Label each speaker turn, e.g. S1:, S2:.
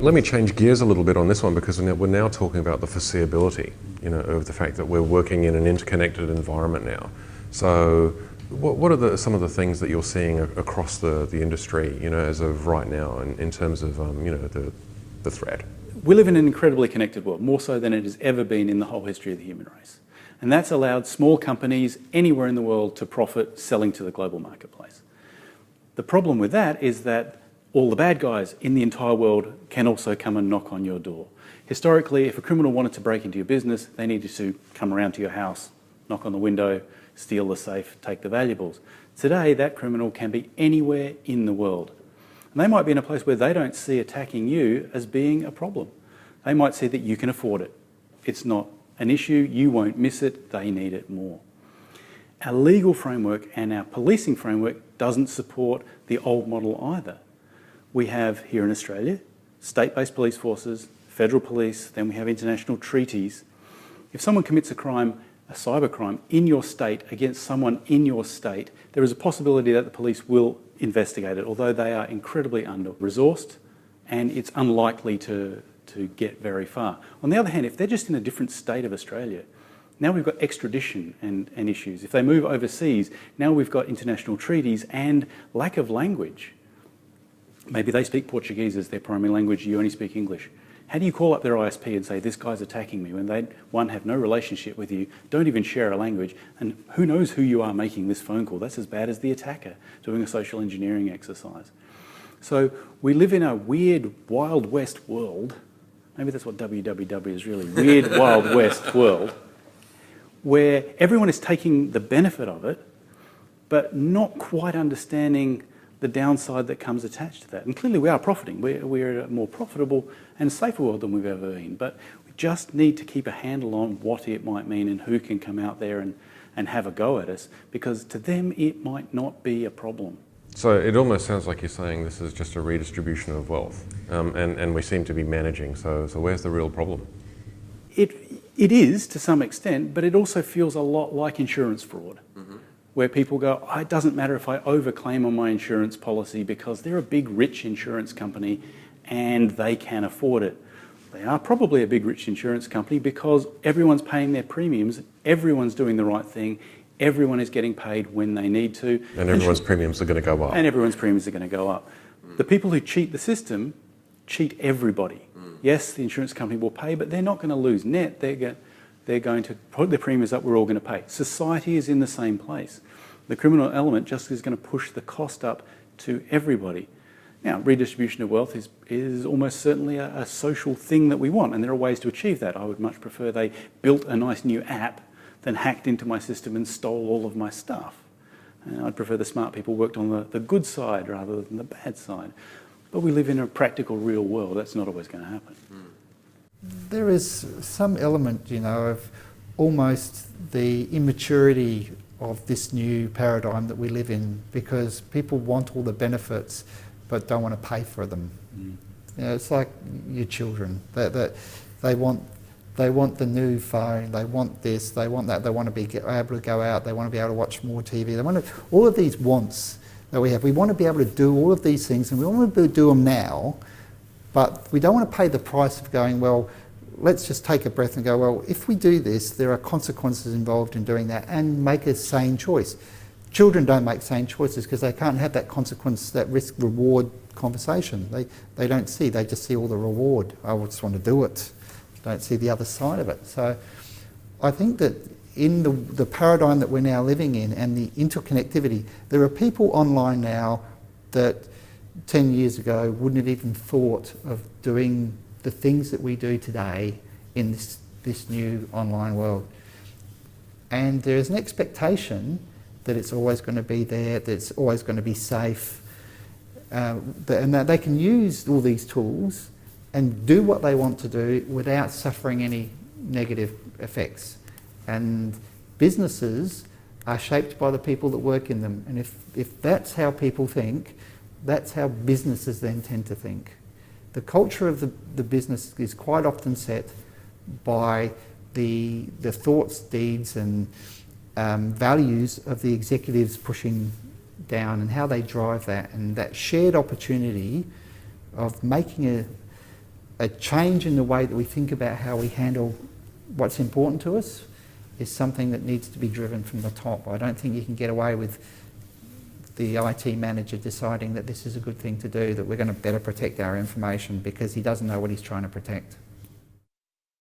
S1: Let me change gears a little bit on this one, because we're now talking about the foreseeability, of the fact that we're working in an interconnected environment now. So what are some of the things that you're seeing across the industry, as of right now, in terms of, the threat?
S2: We live in an incredibly connected world, more so than it has ever been in the whole history of the human race. And that's allowed small companies anywhere in the world to profit selling to the global marketplace. The problem with that is that all the bad guys in the entire world can also come and knock on your door. Historically, if a criminal wanted to break into your business, they needed to come around to your house, knock on the window, steal the safe, take the valuables. Today, that criminal can be anywhere in the world. And they might be in a place where they don't see attacking you as being a problem. They might see that you can afford it. It's not an issue, you won't miss it, they need it more. Our legal framework and our policing framework doesn't support the old model either. We have here in Australia, state-based police forces, federal police, then we have international treaties. If someone commits a crime, a cybercrime, in your state against someone in your state, there is a possibility that the police will investigate it, although they are incredibly under-resourced and it's unlikely to get very far. On the other hand, if they're just in a different state of Australia, now we've got extradition and issues. If they move overseas, now we've got international treaties and lack of language. Maybe they speak Portuguese as their primary language, you only speak English. How do you call up their ISP and say, this guy's attacking me, when they, one, have no relationship with you, don't even share a language, and who knows who you are making this phone call? That's as bad as the attacker doing a social engineering exercise. So we live in a weird Wild West world. Maybe that's what WWW is really, weird Wild West world, where everyone is taking the benefit of it, but not quite understanding the downside that comes attached to that. And clearly we are profiting. We're a more profitable and safer world than we've ever been. But we just need to keep a handle on what it might mean and who can come out there and have a go at us, because to them it might not be a problem.
S1: So it almost sounds like you're saying this is just a redistribution of wealth, and we seem to be managing. So where's the real problem?
S2: It is to some extent, but it also feels a lot like insurance fraud. Where people go, oh, it doesn't matter if I overclaim on my insurance policy because they're a big rich insurance company and they can afford it. They are probably a big rich insurance company because everyone's paying their premiums, everyone's doing the right thing, everyone is getting paid when they need to.
S1: And everyone's premiums are going to go up.
S2: And everyone's premiums are going to go up. The people who cheat the system cheat everybody. Yes, the insurance company will pay, but they're not going to lose net. They're going to put their premiums up, we're all going to pay. Society is in the same place. The criminal element just is going to push the cost up to everybody. Now, redistribution of wealth is almost certainly a social thing that we want, and there are ways to achieve that. I would much prefer they built a nice new app than hacked into my system and stole all of my stuff. And I'd prefer the smart people worked on the good side rather than the bad side. But we live in a practical, real world. That's not always going to happen.
S3: There is some element, of almost the immaturity of this new paradigm that we live in, because people want all the benefits but don't want to pay for them. It's like your children. They want the new phone, they want this, they want that, they want to be able to go out, they want to be able to watch more TV. They want all of these wants that we have. We want to be able to do all of these things, and we want to do them now, but we don't want to pay the price of going, well, let's just take a breath and go, well, if we do this, there are consequences involved in doing that, and make a sane choice. Children don't make sane choices because they can't have that consequence, that risk-reward conversation. They don't see, they just see all the reward. I just want to do it. Don't see the other side of it. So I think that in the paradigm that we're now living in and the interconnectivity, there are people online now that 10 years ago wouldn't have even thought of doing the things that we do today in this new online world. And there's an expectation that it's always going to be there, that it's always going to be safe, and that they can use all these tools and do what they want to do without suffering any negative effects. And businesses are shaped by the people that work in them. And if that's how people think, that's how businesses then tend to think. The culture of the business is quite often set by the thoughts, deeds and values of the executives pushing down, and how they drive that, and that shared opportunity of making a change in the way that we think about how we handle what's important to us is something that needs to be driven from the top. I don't think you can get away with the IT manager deciding that this is a good thing to do, that we're going to better protect our information, because he doesn't know what he's trying to protect.